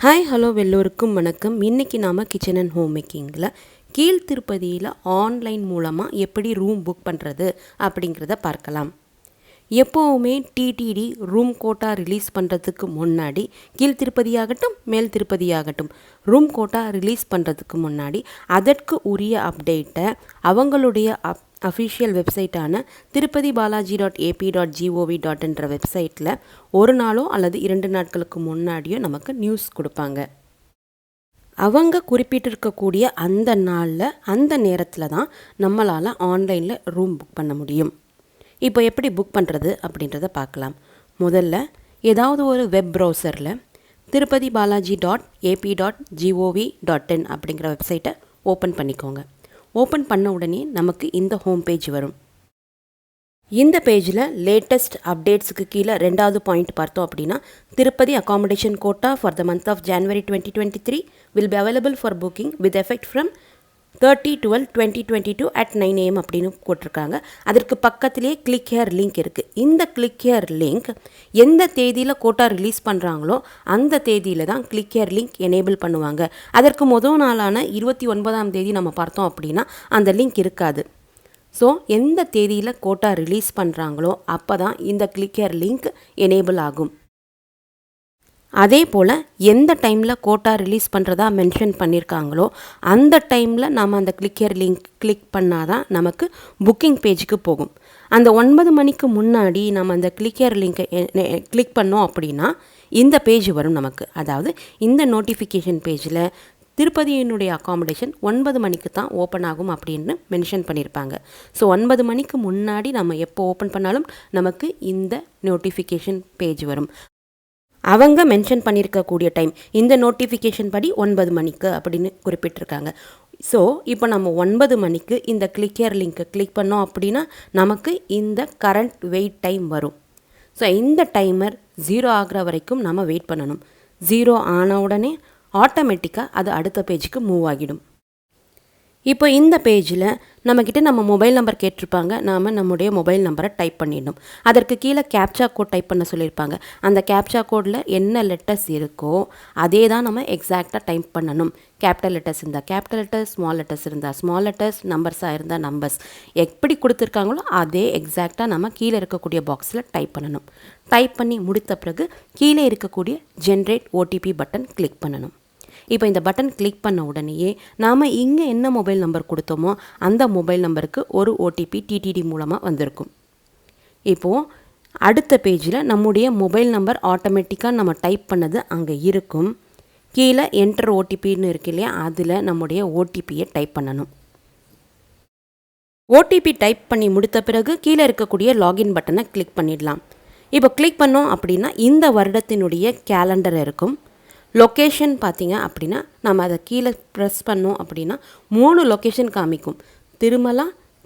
Hi hello எல்லோருக்கும் வணக்கம். இன்றைக்கி நாம் கிச்சன் அண்ட் ஹோம் மேக்கிங்கில் கீழ் திருப்பதியில் ஆன்லைன் மூலமாக எப்படி ரூம் புக் பண்ணுறது அப்படிங்கிறத பார்க்கலாம். எப்போவுமே டிடிடி ரூம் கோட்டா ரிலீஸ் பண்ணுறதுக்கு முன்னாடி கீழ் திருப்பதியாகட்டும் மேல் திருப்பதியாகட்டும் ரூம் கோட்டா ரிலீஸ் பண்ணுறதுக்கு முன்னாடி அதற்கு உரிய அப்டேட்டை அவங்களுடைய அஃபிஷியல் வெப்சைட்டான tirupati.balaji.ap.gov.in வெப்சைட்டில் ஒரு நாளோ அல்லது 2 நாட்களுக்கு முன்னாடியோ நமக்கு நியூஸ் கொடுப்பாங்க. அவங்க குறிப்பிட்டிருக்கக்கூடிய அந்த நாளில் அந்த நேரத்தில் தான் நம்மளால் ஆன்லைனில் ரூம் புக் பண்ண முடியும். இப்போ எப்படி புக் பண்ணுறது அப்படின்றத பார்க்கலாம். முதல்ல ஏதாவது ஒரு வெப் ப்ரௌசரில் tirupati.balaji.ap.gov.in அப்படிங்கிற வெப்சைட்டை ஓப்பன் பண்ணிக்கோங்க. ஓப்பன் பண்ண உடனே நமக்கு இந்த ஹோம் பேஜ் வரும். இந்த பேஜில் லேட்டஸ்ட் அப்டேட்ஸுக்கு கீழே 2வது பாயிண்ட் பார்த்தோம் அப்படின்னா Tirupati accommodation quota for the month of January 2023 will be available for booking with effect from 30/12/2022 at 9 AM அப்படின்னு போட்டிருக்காங்க. அதற்கு பக்கத்திலேயே கிளிக் ஹியர் லிங்க் இருக்குது. இந்த கிளிக் ஹியர் லிங்க் எந்த தேதியில் கோட்டா ரிலீஸ் பண்ணுறாங்களோ அந்த தேதியில் தான் கிளிக் ஹியர் லிங்க் எனேபிள் பண்ணுவாங்க. அதற்கு முதல் நாளான 29ஆம் தேதி நம்ம பார்த்தோம் அப்படின்னா அந்த லிங்க் இருக்காது. ஸோ எந்த தேதியில் கோட்டா ரிலீஸ் பண்ணுறாங்களோ அப்போ தான் இந்த கிளிக் ஹியர் லிங்க் எனேபிள் ஆகும். அதே போல் எந்த டைமில் கோட்டா ரிலீஸ் பண்ணுறதா மென்ஷன் பண்ணியிருக்காங்களோ அந்த டைமில் நாம் அந்த கிளிக் ஹியர் லிங்க் கிளிக் பண்ணால் தான் நமக்கு புக்கிங் பேஜுக்கு போகும். அந்த 9 மணிக்கு முன்னாடி நம்ம அந்த கிளிக் ஹியர் லிங்கை கிளிக் பண்ணோம் அப்படின்னா இந்த பேஜ் வரும் நமக்கு. அதாவது இந்த நோட்டிஃபிகேஷன் பேஜில் திருப்பதியினுடைய அக்காமடேஷன் 9 மணிக்கு தான் ஓப்பன் ஆகும் அப்படின்னு மென்ஷன் பண்ணியிருப்பாங்க. ஸோ 9 மணிக்கு முன்னாடி நம்ம எப்போ ஓப்பன் பண்ணாலும் நமக்கு இந்த நோட்டிஃபிகேஷன் பேஜ் வரும். அவங்க மென்ஷன் பண்ணியிருக்கக்கூடிய டைம் இந்த நோட்டிஃபிகேஷன் படி 9 மணிக்கு அப்படின்னு குறிப்பிட்டிருக்காங்க. ஸோ இப்போ நம்ம 9 மணிக்கு இந்த கிளிக் ஹியர் லிங்க்கை கிளிக் பண்ணோம் அப்படின்னா நமக்கு இந்த கரண்ட் வெயிட் டைம் வரும். ஸோ இந்த டைமர் 0 ஆகிற வரைக்கும் நம்ம வெயிட் பண்ணணும். 0 ஆன உடனே ஆட்டோமேட்டிக்காக அது அடுத்த பேஜுக்கு மூவ் ஆகிடும். இப்போ இந்த பேஜில் நம்மக்கிட்ட நம்ம மொபைல் நம்பர் கேட்டிருப்பாங்க. நாம் நம்முடைய மொபைல் நம்பரை டைப் பண்ணிடணும். அதற்கு கீழே கேப்சா கோட் டைப் பண்ண சொல்லியிருப்பாங்க. அந்த கேப்சா கோடில் என்ன லெட்டர்ஸ் இருக்கோ அதே தான் நம்ம எக்ஸாக்டாக டைப் பண்ணணும். கேபிட்டல் லெட்டர்ஸ் இருந்தால் கேபிட்டல் லெட்டர்ஸ், ஸ்மால் லெட்டர்ஸ் இருந்தால் ஸ்மால் லெட்டர்ஸ், நம்பர்ஸாக இருந்தால் நம்பர்ஸ் எப்படி கொடுத்துருக்காங்களோ அதே எக்ஸாக்டாக நம்ம கீழே இருக்கக்கூடிய பாக்ஸில் டைப் பண்ணணும். டைப் பண்ணி முடித்த பிறகு கீழே இருக்கக்கூடிய ஜென்ரேட் ஓடிபி பட்டன் கிளிக் பண்ணணும். இப்போ இந்த பட்டன் கிளிக் பண்ண உடனேயே நாம் இங்கே என்ன மொபைல் நம்பர் கொடுத்தோமோ அந்த மொபைல் நம்பருக்கு ஒரு ஓடிபி டிடிடி மூலமாக வந்திருக்கும். இப்போது அடுத்த பேஜில் நம்முடைய மொபைல் நம்பர் ஆட்டோமேட்டிக்காக நம்ம டைப் பண்ணது அங்கே இருக்கும். கீழே என்டர் ஓடிபின்னு இருக்கு இல்லையா, அதில் நம்முடைய ஓடிபியை டைப் பண்ணணும். ஓடிபி டைப் பண்ணி முடித்த பிறகு கீழே இருக்கக்கூடிய லாகின் பட்டனை கிளிக் பண்ணிடலாம். இப்போ கிளிக் பண்ணோம் அப்படின்னா இந்த வருடத்தினுடைய கேலண்டர் இருக்கும். லொக்கேஷன் பார்த்திங்க அப்படின்னா நம்ம அதை கீழே ப்ரெஸ் பண்ணோம் அப்படின்னா 3 லொக்கேஷன் காமிக்கும். திருமலா,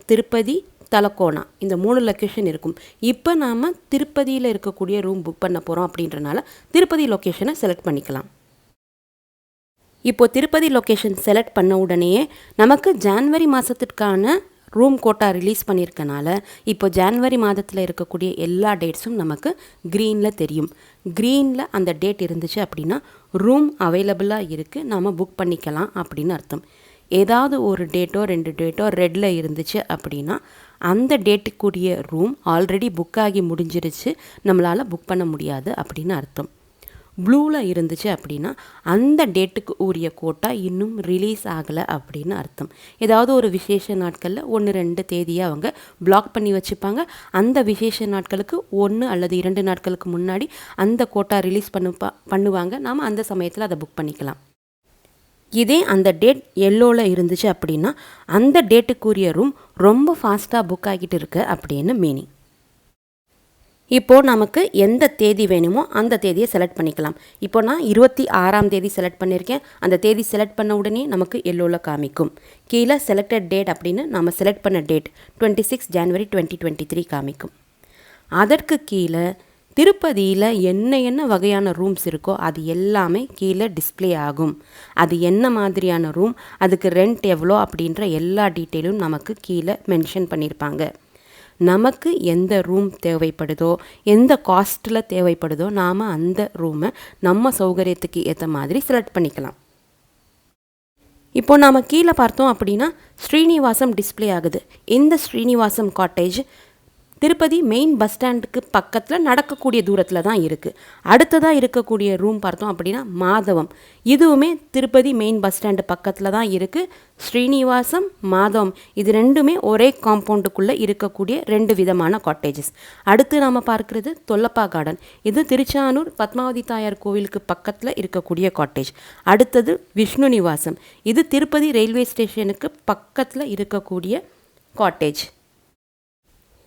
திருப்பதி, தலக்கோணா இந்த 3 லொக்கேஷன் இருக்கும். இப்போ நாம் திருப்பதியில் இருக்கக்கூடிய ரூம் புக் பண்ண போகிறோம் அப்படின்றனால திருப்பதி லொக்கேஷனை செலக்ட் பண்ணிக்கலாம். இப்போது திருப்பதி லொக்கேஷன் செலக்ட் பண்ண உடனேயே நமக்கு ஜான்வரி மாதத்திற்கான ரூம் கோட்டா ரிலீஸ் பண்ணியிருக்கனால இப்போ ஜான்வரி மாதத்தில் இருக்கக்கூடிய எல்லா டேட்ஸும் நமக்கு க்ரீனில் தெரியும். க்ரீனில் அந்த டேட் இருந்துச்சு அப்படின்னா ரூம் அவைலபிளாக இருக்குது, நம்ம புக் பண்ணிக்கலாம் அப்படின்னு அர்த்தம். ஏதாவது ஒரு டேட்டோ 2 டேட்டோ ரெட்டில் இருந்துச்சு அப்படின்னா அந்த டேட்டுக்குரிய ரூம் ஆல்ரெடி புக் ஆகி முடிஞ்சிருச்சு, நம்மளால் புக் பண்ண முடியாது அப்படின்னு அர்த்தம். ப்ளூவில் இருந்துச்சு அப்படின்னா அந்த டேட்டுக்கு உரிய கோட்டா இன்னும் ரிலீஸ் ஆகலை அப்படின்னு அர்த்தம். ஏதாவது ஒரு விசேஷ நாட்களில் 1-2 தேதியை அவங்க பிளாக் பண்ணி வச்சுப்பாங்க. அந்த விசேஷ நாட்களுக்கு 1 அல்லது 2 நாட்களுக்கு முன்னாடி அந்த கோட்டா ரிலீஸ் பண்ணுவாங்க. நாம் அந்த சமயத்தில் அதை புக் பண்ணிக்கலாம். இதே அந்த டேட் எல்லோவில் இருந்துச்சு அப்படின்னா அந்த டேட்டுக்குரிய ரூம் ரொம்ப ஃபாஸ்ட்டாக புக் ஆகிட்டு இருக்கு அப்படின்னு மீனிங். இப்போது நமக்கு எந்த தேதி வேணுமோ அந்த தேதியை செலக்ட் பண்ணிக்கலாம். இப்போ நான் 26ஆம் தேதி செலக்ட் பண்ணியிருக்கேன். அந்த தேதி செலக்ட் பண்ண உடனே நமக்கு எல்லோவில் காமிக்கும். கீழே செலக்டட் டேட் அப்படின்னு நம்ம செலக்ட் பண்ண டேட் 26 January 2023 காமிக்கும். அதற்கு கீழே திருப்பதியில் என்ன வகையான ரூம்ஸ் இருக்கோ அது எல்லாமே கீழே டிஸ்பிளே ஆகும். அது என்ன மாதிரியான ரூம், அதுக்கு ரெண்ட் எவ்வளோ அப்படின்ற எல்லா டீட்டெயிலும் நமக்கு கீழே மென்ஷன் பண்ணியிருப்பாங்க. நமக்கு எந்த ரூம் தேவைப்படுதோ, எந்த காஸ்ட்டில் தேவைப்படுதோ நாம் அந்த ரூமை நம்ம சௌகரியத்துக்கு ஏற்ற மாதிரி செலக்ட் பண்ணிக்கலாம். இப்போ நாம் கீழே பார்த்தோம் அப்படின்னா ஸ்ரீனிவாசம் டிஸ்பிளே ஆகுது. இந்த Srinivasam cottage Tirupati main bus ஸ்டாண்டுக்கு பக்கத்தில் நடக்கக்கூடிய தூரத்தில் தான் இருக்குது. அடுத்ததாக இருக்கக்கூடிய ரூம் பார்த்தோம் அப்படின்னா மாதவம். இதுவுமே திருப்பதி மெயின் பஸ் ஸ்டாண்டு பக்கத்தில் தான் இருக்குது. ஸ்ரீனிவாசம், மாதவம் இது ரெண்டுமே ஒரே காம்பவுண்டுக்குள்ளே இருக்கக்கூடிய 2 விதமான காட்டேஜஸ். அடுத்து நாம் பார்க்குறது தொல்லப்பா கார்டன். இது திருச்சானூர் பத்மாவதி தாயார் கோவிலுக்கு பக்கத்தில் இருக்கக்கூடிய காட்டேஜ். அடுத்தது விஷ்ணு நிவாசம். இது திருப்பதி ரயில்வே ஸ்டேஷனுக்கு பக்கத்தில் இருக்கக்கூடிய காட்டேஜ்.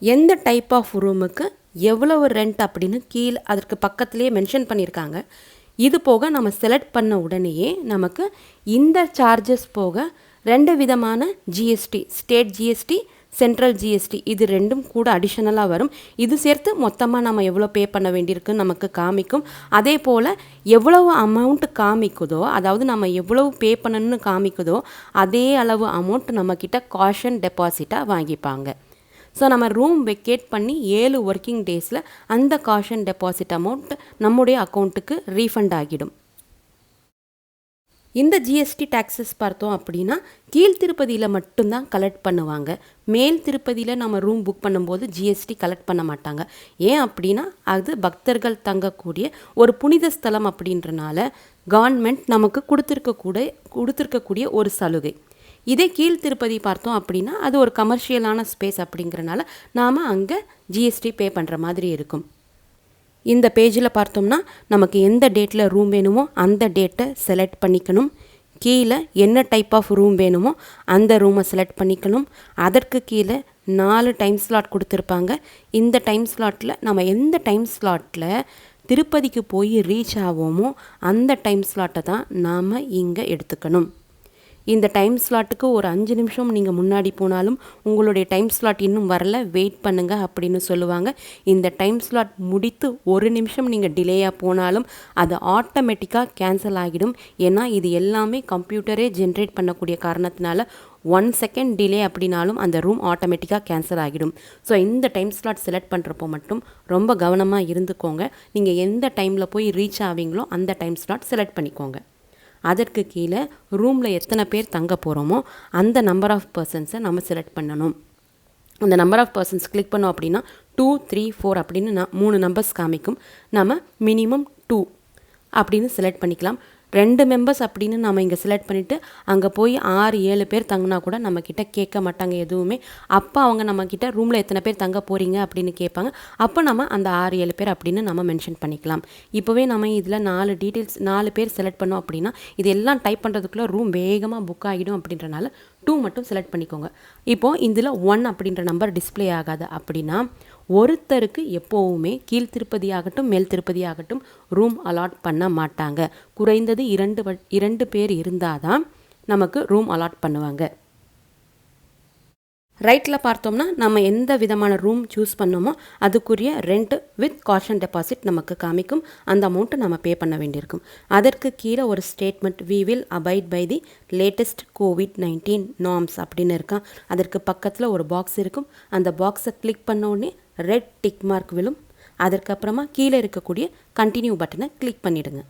எந்த டைப் ஆஃப் ரூமுக்கு எவ்வளவு ரெண்ட் அப்படின்னு கீழே அதற்கு பக்கத்துலேயே மென்ஷன் பண்ணியிருக்காங்க. இது போக நம்ம செலக்ட் பண்ண உடனேயே நமக்கு இந்த சார்ஜஸ் போக 2 விதமான GST, state GST, central GST இது ரெண்டும் கூட அடிஷ்னலாக வரும். இது சேர்த்து மொத்தமாக நம்ம எவ்வளோ பே பண்ண வேண்டியிருக்குன்னு நமக்கு காமிக்கும். அதே போல் எவ்வளவு அமௌண்ட் காமிக்குதோ, அதாவது நம்ம எவ்வளவு பே பண்ணணும்னு காமிக்குதோ அதே அளவு அமௌண்ட் நம்மக்கிட்ட காஷன் டெபாசிட்டாக வாங்கிப்பாங்க. ஸோ நம்ம ரூம் வெக்கேட் பண்ணி 7 ஒர்க்கிங் டேஸில் அந்த காஷன் டெபாசிட் அமௌண்ட் நம்முடைய அக்கௌண்ட்டுக்கு ரீஃபண்ட் ஆகிடும். இந்த ஜிஎஸ்டி டேக்ஸஸ் பார்த்தோம் அப்படின்னா கீழ் திருப்பதியில் மட்டும்தான் கலெக்ட் பண்ணுவாங்க. மேல் திருப்பதியில் நம்ம ரூம் புக் பண்ணும்போது ஜிஎஸ்டி கலெக்ட் பண்ண மாட்டாங்க. ஏன் அப்படின்னா அது பக்தர்கள் தங்கக்கூடிய ஒரு புனித ஸ்தலம் அப்படின்றனால கவர்மெண்ட் நமக்கு கொடுத்துருக்கக்கூடிய ஒரு சலுகை. இதே கீழ் திருப்பதி பார்த்தோம் அப்படின்னா அது ஒரு கமர்ஷியலான ஸ்பேஸ் அப்படிங்கிறனால நாம் அங்கே ஜிஎஸ்டி பே பண்ணுற மாதிரி இருக்கும். இந்த பேஜில் பார்த்தோம்னா நமக்கு எந்த டேட்டில் ரூம் வேணுமோ அந்த டேட்டை செலக்ட் பண்ணிக்கணும். கீழே என்ன டைப் ஆஃப் ரூம் வேணுமோ அந்த ரூமை செலக்ட் பண்ணிக்கணும். அதற்கு கீழே 4 டைம் ஸ்லாட் கொடுத்துருப்பாங்க. இந்த டைம் ஸ்லாட்டில் நம்ம எந்த டைம் ஸ்லாட்டில் திருப்பதிக்கு போய் ரீச் ஆவோமோ அந்த டைம் ஸ்லாட்டை தான் நாம் இங்கே எடுத்துக்கணும். இந்த டைம் ஸ்லாட்டுக்கு ஒரு 5 நிமிஷம் நீங்கள் முன்னாடி போனாலும் உங்களுடைய டைம் ஸ்லாட் இன்னும் வரல, வெயிட் பண்ணுங்கள் அப்படின்னு சொல்லுவாங்க. இந்த டைம் ஸ்லாட் முடித்து 1 நிமிஷம் நீங்கள் டிலேயாக போனாலும் அது ஆட்டோமேட்டிக்காக கேன்சல் ஆகிடும். ஏன்னா இது எல்லாமே கம்ப்யூட்டரே ஜென்ரேட் பண்ணக்கூடிய காரணத்தினால 1 செகண்ட் டிலே அப்படின்னாலும் அந்த ரூம் ஆட்டோமேட்டிக்காக கேன்சல் ஆகிடும். ஸோ இந்த டைம் ஸ்லாட் செலக்ட் பண்ணுறப்போ மட்டும் ரொம்ப கவனமாக இருந்துக்கோங்க. நீங்கள் எந்த டைமில் போய் ரீச் ஆவீங்களோ அந்த டைம் ஸ்லாட் செலக்ட் பண்ணிக்கோங்க. அதற்கு கீழே ரூமில் எத்தனை பேர் தங்க போகிறோமோ அந்த நம்பர் ஆஃப் பர்சன்ஸை நம்ம செலக்ட் பண்ணணும். அந்த நம்பர் ஆஃப் பர்சன்ஸ் கிளிக் பண்ணோம் அப்படின்னா 2, 3, 4 அப்படின்னு 3 நம்பர்ஸ் காமிக்கும். நம்ம மினிமம் 2 அப்படின்னு செலக்ட் பண்ணிக்கலாம். 2 மெம்பர்ஸ் அப்படின்னு நம்ம இங்கே செலக்ட் பண்ணிவிட்டு அங்கே போய் 6, 7 பேர் தங்கினா கூட நம்மக்கிட்ட கேட்க மாட்டாங்க எதுவுமே. அப்போ அவங்க நம்மக்கிட்ட ரூமில் எத்தனை பேர் தங்க போகிறீங்க அப்படின்னு கேட்பாங்க. அப்போ நம்ம அந்த 6, 7 பேர் அப்படின்னு நம்ம மென்ஷன் பண்ணிக்கலாம். இப்போவே நம்ம இதில் 4 பேர் செலக்ட் பண்ணோம் அப்படின்னா இது எல்லாம் டைப் பண்ணுறதுக்குள்ளே ரூம் வேகமாக புக் ஆகிடும். அப்படின்றனால 2 மட்டும் செலக்ட் பண்ணிக்கோங்க. இப்போது இதில் 1 அப்படின்ற நம்பர் டிஸ்பிளே ஆகாது. அப்படின்னா ஒருத்தருக்கு எப்போவுமே கீழ் திருப்பதி ஆகட்டும் மேல் திருப்பதி ஆகட்டும் ரூம் அலாட் பண்ண மாட்டாங்க. குறைந்தது 2 பேர் இருந்தால் தான் நமக்கு ரூம் அலாட் பண்ணுவாங்க. ரைட்டில் பார்த்தோம்னா நம்ம எந்த விதமான ரூம் சூஸ் பண்ணோமோ அதுக்குரிய ரெண்ட் வித் காஷன் டெபாசிட் நமக்கு காமிக்கும். அந்த அமௌண்ட்டு நம்ம பே பண்ண வேண்டியிருக்கும். அதற்கு கீழே ஒரு statement we will abide by the latest COVID-19 norms அப்படின்னு இருக்கான். அதற்கு பக்கத்தில் ஒரு பாக்ஸ் இருக்கும். அந்த பாக்ஸை கிளிக் பண்ண உடனே ரெட் டிக் மார்க் விழும். அதற்கப்புறமா கீழே இருக்கக்கூடிய கண்டினியூ பட்டனை கிளிக் பண்ணிவிடுங்க.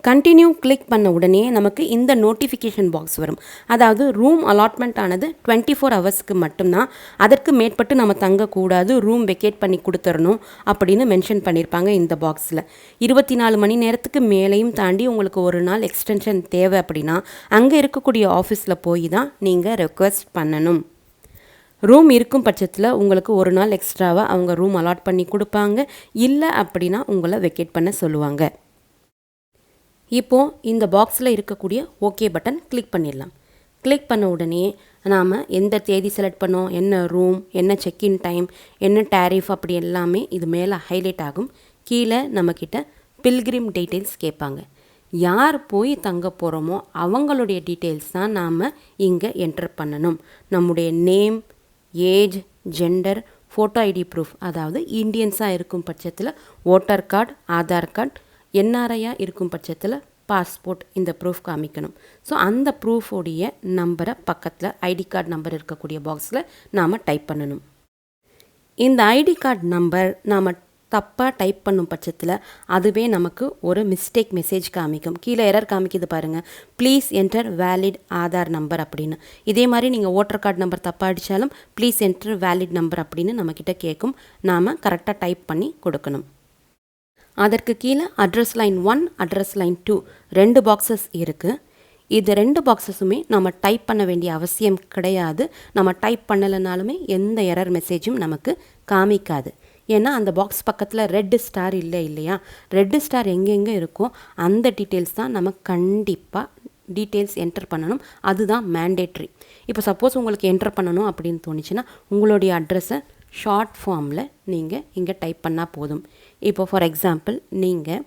கண்டினியூ கிளிக் பண்ண உடனே நமக்கு இந்த நோட்டிஃபிகேஷன் பாக்ஸ் வரும். அதாவது ரூம் அலாட்மெண்ட் ஆனது 24 ஹவர்ஸ்க்கு மட்டும்தான், அதற்கு மேற்பட்டு நம்ம தங்கக்கூடாது, ரூம் வெக்கேட் பண்ணி கொடுத்துடணும் அப்படின்னு மென்ஷன் பண்ணியிருப்பாங்க இந்த பாக்ஸில். 24 மணி நேரத்துக்கு மேலேயும் தாண்டி உங்களுக்கு ஒரு நாள் எக்ஸ்டென்ஷன் தேவை அப்படின்னா அங்கே இருக்கக்கூடிய ஆஃபீஸில் போய் தான் நீங்கள் ரெக்வெஸ்ட் பண்ணணும். ரூம் இருக்கும் பட்சத்தில் உங்களுக்கு ஒரு நாள் எக்ஸ்ட்ராவாக அவங்க ரூம் அலாட் பண்ணி கொடுப்பாங்க. இல்லை அப்படின்னா உங்களை வெக்கேட் பண்ண சொல்லுவாங்க. இப்போது இந்த பாக்ஸில் இருக்கக்கூடிய ஓகே பட்டன் கிளிக் பண்ணிடலாம். கிளிக் பண்ண உடனே நாம் எந்த தேதி செலக்ட் பண்ணோம், என்ன ரூம், என்ன செக்இன் டைம், என்ன டேரிஃப் அப்படி எல்லாமே இது மேலே ஹைலைட் ஆகும். கீழே நம்மக்கிட்ட பில்கிரிம் டீட்டெயில்ஸ் கேட்பாங்க. யார் போய் தங்க போகிறோமோ அவங்களுடைய டீட்டெயில்ஸ் தான் நாம் இங்கே என்டர் பண்ணணும். நம்முடைய name, age, gender, photo ID proof, அதாவது இந்தியன்ஸாக இருக்கும் பட்சத்தில் ஓட்டர் கார்டு, ஆதார் கார்டு, என்ஆர்ஐயாக இருக்கும் பட்சத்தில் பாஸ்போர்ட், இந்த ப்ரூஃப் காமிக்கணும். ஸோ அந்த ப்ரூஃபோடைய நம்பரை பக்கத்தில் ஐடி கார்டு நம்பர் இருக்கக்கூடிய பாக்ஸில் நாம் டைப் பண்ணணும். இந்த ஐடி கார்டு நம்பர் நாம் தப்பாக டைப் பண்ணும் பட்சத்தில் அதுவே நமக்கு ஒரு மிஸ்டேக் மெசேஜ் காமிக்கும். கீழே எரர் காமிக்குது பாருங்கள், please enter valid Aadhaar number அப்படின்னு. இதே மாதிரி நீங்கள் ஓட்டர் கார்டு நம்பர் தப்பாக அடித்தாலும் ப்ளீஸ் என்டர் வேலிட் நம்பர் அப்படின்னு நம்மக்கிட்ட கேட்கும். நாம் கரெக்டாக டைப் பண்ணி கொடுக்கணும். அதற்கு கீழே address line 1 address line 2 2 boxes இருக்குது. இது 2 பாக்ஸஸுமே நம்ம டைப் பண்ண வேண்டிய அவசியம் கிடையாது. நம்ம டைப் பண்ணலைனாலுமே எந்த எரர் மெசேஜும் நமக்கு காமிக்காது. ஏன்னா அந்த பாக்ஸ் பக்கத்தில் ரெட் ஸ்டார் இல்லையா, ரெட் ஸ்டார் எங்கெங்கே இருக்கோ அந்த டீட்டெயில்ஸ் தான் நம்ம கண்டிப்பாக டீட்டெயில்ஸ் என்டர் பண்ணணும். அதுதான் மேண்டேட்ரி. இப்போ சப்போஸ் உங்களுக்கு என்டர் பண்ணணும் அப்படின்னு தோணுச்சுன்னா உங்களுடைய அட்ரஸை ஷார்ட் ஃபார்மில் நீங்கள் இங்கே டைப் பண்ணால் போதும். இப்போ ஃபார் எக்ஸாம்பிள் நீங்கள்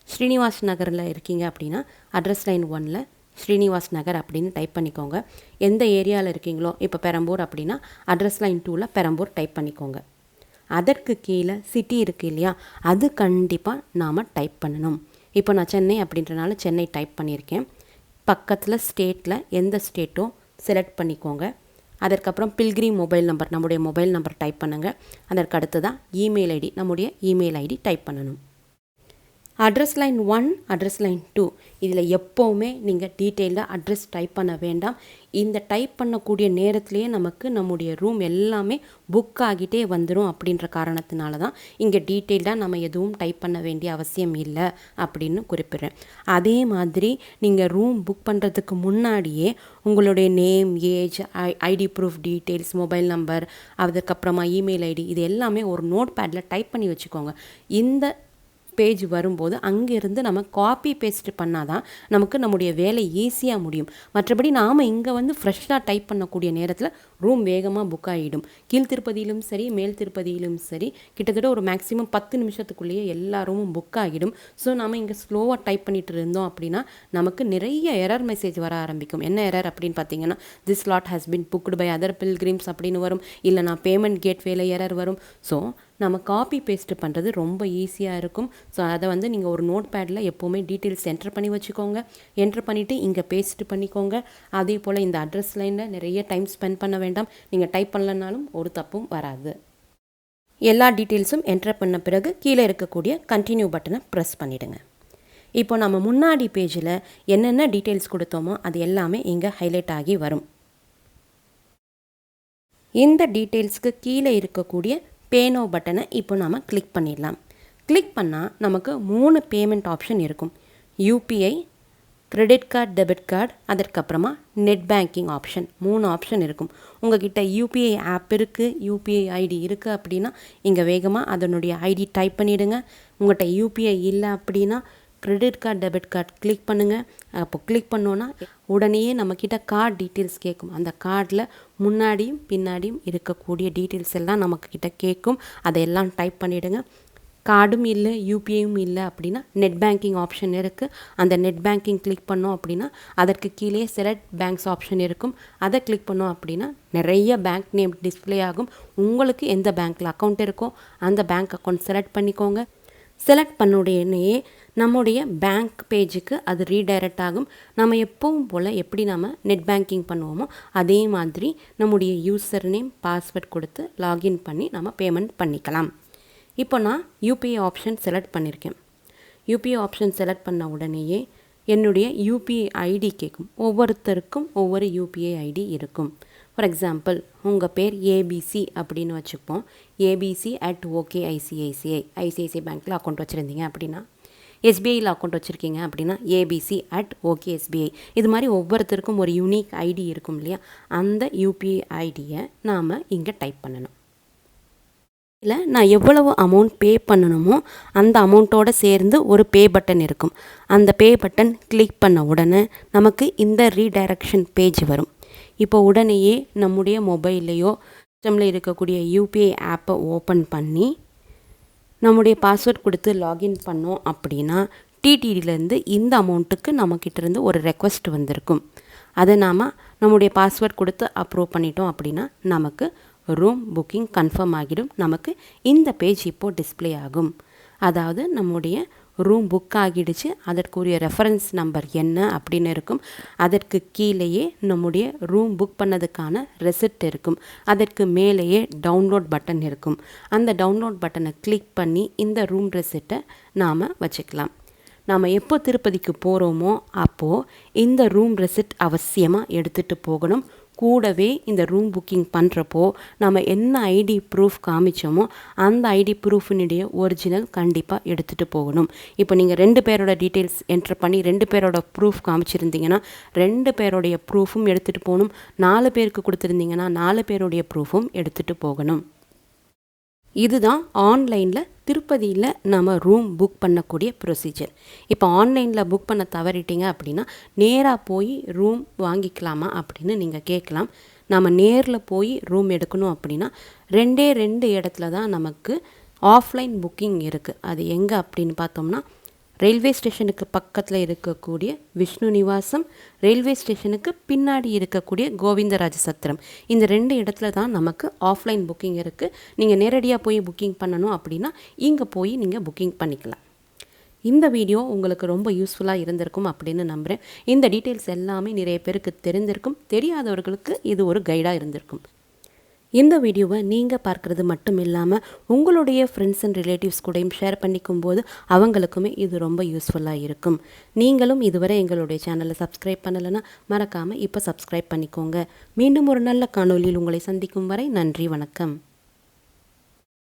ஸ்ரீனிவாஸ் நகரில் இருக்கீங்க அப்படின்னா அட்ரஸ் லைன் 1ல் ஸ்ரீனிவாஸ் நகர் அப்படின்னு டைப் பண்ணிக்கோங்க. எந்த ஏரியாவில் இருக்கீங்களோ, இப்போ பெரம்பூர் அப்படின்னா அட்ரஸ் லைன் 2ல் பெரம்பூர் டைப் பண்ணிக்கோங்க. அதற்கு கீழே சிட்டி இருக்குது இல்லையா, அது கண்டிப்பாக நாம் டைப் பண்ணணும். இப்போ நான் சென்னை அப்படின்றனால சென்னை டைப் பண்ணியிருக்கேன். பக்கத்தில் ஸ்டேட்டில் எந்த ஸ்டேட்டோ செலக்ட் பண்ணிக்கோங்க. அதற்கப்புறம் பில்கிரிம் மொபைல் நம்பர், நம்முடைய மொபைல் நம்பர் டைப் பண்ணுங்கள். அதற்கு அடுத்து தான் இமெயில் ஐடி, நம்முடைய இமெயில் ஐடி டைப் பண்ணணும். அட்ரஸ் லைன் 1 அட்ரஸ் லைன் 2 இதில் எப்போவுமே நீங்கள் டீட்டெயிலாக அட்ரஸ் டைப் பண்ண வேண்டாம். இந்த டைப் பண்ணக்கூடிய நேரத்திலேயே நமக்கு நம்முடைய ரூம் எல்லாமே புக் ஆகிட்டே வந்துடும். அப்படின்ற காரணத்தினால தான் இங்கே டீட்டெயில்டாக நம்ம எதுவும் டைப் பண்ண வேண்டிய அவசியம் இல்லை அப்படின்னு குறிப்பிட்றேன். அதே மாதிரி நீங்கள் ரூம் புக் பண்ணுறதுக்கு முன்னாடியே உங்களுடைய name, age, ID proof details, mobile number, அதுக்கப்புறமா இமெயில் ஐடி இது எல்லாமே ஒரு நோட் பேடில் டைப் பண்ணி வச்சுக்கோங்க. இந்த பேஜ் வரும்போது அங்கேருந்து நம்ம காப்பி பேஸ்ட் பண்ணால் தான் நமக்கு நம்முடைய வேலை ஈஸியாக முடியும். மற்றபடி நாம் இங்கே வந்து ஃப்ரெஷ்ஷாக டைப் பண்ணக்கூடிய நேரத்தில் ரூம் வேகமாக புக் ஆகிடும். கீழ் திருப்பதியிலும் சரி மேல் திருப்பதியிலும் சரி கிட்டத்தட்ட ஒரு மேக்ஸிமம் 10 நிமிஷத்துக்குள்ளேயே எல்லா ரூமும் புக் ஆகிடும். ஸோ நம்ம இங்கே ஸ்லோவாக டைப் பண்ணிட்டு இருந்தோம் அப்படின்னா நமக்கு நிறைய எரர் மெசேஜ் வர ஆரம்பிக்கும். என்ன எரர் அப்படின்னு பார்த்தீங்கன்னா, this slot has been booked by other pilgrims அப்படின்னு வரும். இல்லைனா பேமெண்ட் கேட்வேல எரர் வரும். ஸோ நம்ம காப்பி பேஸ்ட் பண்ணுறது ரொம்ப ஈஸியாக இருக்கும். ஸோ அதை வந்து நீங்கள் ஒரு நோட் பேடில் எப்போவுமே டீட்டெயில்ஸ் என்டர் பண்ணி வச்சுக்கோங்க. என்டர் பண்ணிவிட்டு இங்கே பேஸ்ட் பண்ணிக்கோங்க. அதே போல் இந்த அட்ரஸ் லைனில் நிறைய டைம் ஸ்பெண்ட் பண்ண வேண்டாம். நீங்கள் டைப் பண்ணலனாலும் ஒரு தப்பும் வராது. எல்லா டீட்டெயில்ஸும் என்டர் பண்ண பிறகு கீழே இருக்கக்கூடிய கண்டினியூ பட்டனை ப்ரெஸ் பண்ணிவிடுங்க. இப்போ நம்ம முன்னாடி பேஜில் என்னென்ன டீட்டெயில்ஸ் கொடுத்தோமோ அது எல்லாமே இங்கே ஹைலைட் ஆகி வரும். இந்த டீட்டெயில்ஸ்க்கு கீழே இருக்கக்கூடிய பேனோ பட்டனை இப்போ நாம் கிளிக் பண்ணிடலாம். கிளிக் பண்ணால் நமக்கு 3 பேமெண்ட் ஆப்ஷன் இருக்கும். UPI, credit card, debit card, அதற்கப்புறமா நெட் பேங்கிங் ஆப்ஷன். 3 ஆப்ஷன் இருக்கும். உங்கள்கிட்ட யூபிஐ ஆப் இருக்குது, யூபிஐ ஐடி இருக்குது அப்படின்னா இங்கே வேகமாக அதனுடைய ஐடி டைப் பண்ணிவிடுங்க. உங்கள்கிட்ட யூபிஐ இல்லை அப்படின்னா credit card, debit card click பண்ணுங்கள். அப்போ கிளிக் பண்ணோன்னா உடனே நம்மக்கிட்ட கார்டு டீட்டெயில்ஸ் கேட்கும். அந்த கார்டில் முன்னாடியும் பின்னாடியும் இருக்கக்கூடிய டீட்டெயில்ஸ் எல்லாம் நம்மக்கிட்ட கேட்கும். அதையெல்லாம் டைப் பண்ணிவிடுங்க. கார்டும் இல்லை, யூபிஐயும் இல்லை அப்படின்னா நெட் பேங்கிங் ஆப்ஷன் இருக்குது. அந்த நெட் பேங்கிங் கிளிக் பண்ணோம் அப்படின்னா அதற்கு கீழே செலக்ட் பேங்க்ஸ் ஆப்ஷன் இருக்கும். அதை கிளிக் பண்ணோம் அப்படின்னா நிறைய பேங்க் நேம் டிஸ்பிளே ஆகும். உங்களுக்கு எந்த பேங்க்கில் அக்கௌண்ட் இருக்கோ அந்த பேங்க் அக்கௌண்ட் செலக்ட் பண்ணிக்கோங்க. செலக்ட் பண்ணுடையே நம்முடைய பேங்க் பேஜுக்கு அது ரீடைரக்ட் ஆகும். நம்ம எப்பவும் போல் எப்படி நம்ம நெட் பேங்கிங் பண்ணுவோமோ அதே மாதிரி நம்முடைய யூசர் நேம், பாஸ்வேர்ட் கொடுத்து லாகின் பண்ணி நம்ம பேமெண்ட் பண்ணிக்கலாம். இப்போ நான் யூபிஐ ஆப்ஷன் செலக்ட் பண்ணியிருக்கேன். யூபிஐ ஆப்ஷன் செலக்ட் பண்ண உடனேயே என்னுடைய யூபிஐ ஐடி கேட்கும். ஒவ்வொருத்தருக்கும் ஒவ்வொரு யூபிஐ ஐடி இருக்கும். ஃபார் எக்ஸாம்பிள் உங்கள் பேர் ஏபிசி அப்படின்னு வச்சுப்போம். abc@okicici பேங்க்கில் அக்கௌண்ட் வச்சுருந்தீங்க அப்படின்னா, எஸ்பிஐயில் அக்கௌண்ட் வச்சுருக்கீங்க அப்படின்னா abc@okSBI. இது மாதிரி ஒவ்வொருத்தருக்கும் ஒரு யூனிக் ஐடி இருக்கும் இல்லையா, அந்த யூபிஐ ஐடியை நாம் இங்கே டைப் பண்ணணும். இல்லை நான் எவ்வளவு அமௌண்ட் பே பண்ணணுமோ அந்த அமௌண்ட்டோடு சேர்ந்து ஒரு பே பட்டன் இருக்கும். அந்த பே பட்டன் கிளிக் பண்ண உடனே நமக்கு இந்த ரீடைரக்ஷன் பேஜ் வரும். இப்போ உடனேயே நம்முடைய மொபைல்லையோ சிஸ்டமில் இருக்கக்கூடிய யூபிஐ ஆப்பை ஓப்பன் பண்ணி நம்முடைய பாஸ்வேர்ட் கொடுத்து லாகின் பண்ணோம் அப்படின்னா டிடிடியிலேருந்து இந்த அமௌண்ட்டுக்கு நம்மக்கிட்டேருந்து ஒரு ரெக்வஸ்ட் வந்திருக்கும். அதை நாம் நம்முடைய பாஸ்வேர்ட் கொடுத்து அப்ரூவ் பண்ணிட்டோம் அப்படின்னா நமக்கு ரூம் புக்கிங் கன்ஃபார்ம் ஆகிடும். நமக்கு இந்த பேஜ் இப்போது டிஸ்பிளே ஆகும். அதாவது நம்முடைய ரூம் புக் ஆகிடுச்சு, அதற்குரிய ரெஃபரன்ஸ் நம்பர் என்ன அப்படின்னு இருக்கும். அதற்கு கீழேயே நம்முடைய ரூம் புக் பண்ணதுக்கான ரெசிப்ட் இருக்கும். அதற்கு மேலேயே டவுன்லோட் பட்டன் இருக்கும். அந்த டவுன்லோட் பட்டனை கிளிக் பண்ணி இந்த ரூம் ரெசிப்டை நாம் வச்சுக்கலாம். நாம் எப்போ திருப்பதிக்கு போகிறோமோ அப்போது இந்த ரூம் ரெசிப்ட் அவசியமாக எடுத்துகிட்டு போகணும். கூடவே இந்த ரூம் புக்கிங் பண்ணுறப்போ நம்ம என்ன ஐடி ப்ரூஃப் காமிச்சோமோ அந்த ஐடி ப்ரூஃபினுடைய ஒரிஜினல் கண்டிப்பாக எடுத்துகிட்டு போகணும். இப்போ நீங்கள் 2 பேரோட டீட்டெயில்ஸ் என்ட்ரு பண்ணி 2 பேரோட ப்ரூஃப் காமிச்சிருந்தீங்கன்னா 2 பேரோடைய ப்ரூஃபும் எடுத்துகிட்டு போகணும். 4 பேருக்கு கொடுத்துருந்தீங்கன்னா 4 பேருடைய ப்ரூஃபும் எடுத்துகிட்டு போகணும். இதுதான் ஆன்லைனில் திருப்பதியில் நம்ம ரூம் புக் பண்ணக்கூடிய ப்ரொசீஜர். இப்போ ஆன்லைனில் புக் பண்ண தவறிட்டீங்க அப்படின்னா நேராக போய் ரூம் வாங்கிக்கலாமா அப்படின்னு நீங்கள் கேட்கலாம். நம்ம நேரில் போய் ரூம் எடுக்கணும் அப்படின்னா 2 இடத்துல தான் நமக்கு ஆஃப்லைன் புக்கிங் இருக்குது. அது எங்கே அப்படின்னு பார்த்தோம்னா, ரயில்வே ஸ்டேஷனுக்கு பக்கத்தில் இருக்கக்கூடிய விஷ்ணு நிவாசம், ரயில்வே ஸ்டேஷனுக்கு பின்னாடி இருக்கக்கூடிய கோவிந்தராஜ சத்திரம், இந்த 2 இடத்துல தான் நமக்கு ஆஃப்லைன் புக்கிங் இருக்குது. நீங்கள் நேரடியாக போய் புக்கிங் பண்ணணும் அப்படின்னா இங்கே போய் நீங்கள் புக்கிங் பண்ணிக்கலாம். இந்த வீடியோ உங்களுக்கு ரொம்ப யூஸ்ஃபுல்லாக இருந்திருக்கும் அப்படின்னு நம்புகிறேன். இந்த டீட்டெயில்ஸ் எல்லாமே நிறைய பேருக்கு தெரிந்திருக்கும். தெரியாதவர்களுக்கு இது ஒரு கைடாக இருந்திருக்கும். இந்த வீடியோவை நீங்கள் பார்க்குறது மட்டும் இல்லாமல் உங்களுடைய ஃப்ரெண்ட்ஸ் அண்ட் ரிலேட்டிவ்ஸ் கூடயும் ஷேர் பண்ணிக்கும் போது அவங்களுக்குமே இது ரொம்ப யூஸ்ஃபுல்லாக இருக்கும். நீங்களும் இதுவரை எங்களுடைய சேனலை சப்ஸ்கிரைப் பண்ணலைன்னா மறக்காமல் இப்போ சப்ஸ்கிரைப் பண்ணிக்கோங்க. மீண்டும் ஒரு நல்ல காணொளியில் உங்களை சந்திக்கும் வரை நன்றி, வணக்கம்.